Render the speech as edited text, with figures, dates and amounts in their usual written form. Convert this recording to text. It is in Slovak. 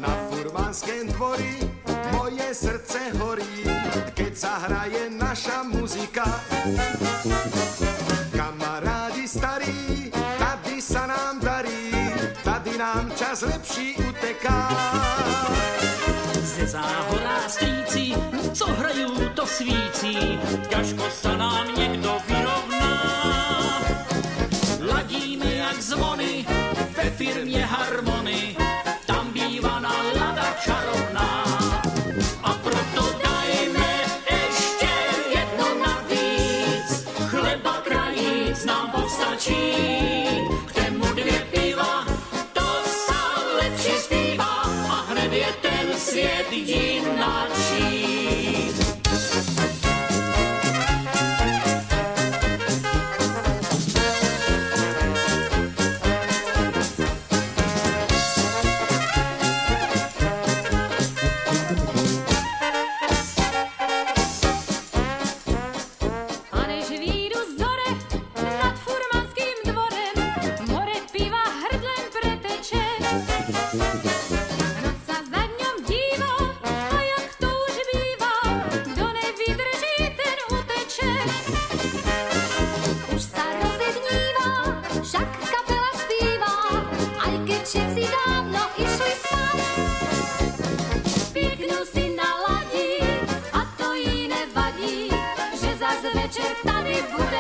Na Furmanském dvori moje srdce horí, keď sa hraje naša muzika. Kamarádi starí, tady sa nám darí, tady nám čas lepší uteká. Ze záhorá strýci, co hrajou, to svící, ťažko sa nám niekto vyrovná. Ladíme jak zvony ve firmě Harmony, tam býva nálada čarovná. A proto dajme ešte jedno navíc, chleba krajíc nám postačí. K tému 2 piva, to sa lepší zpívá a hned je ten svět jinačí. Všetci dávno išli spať, pěknou si naladí a to jí nevadí, že zas večer tady bude.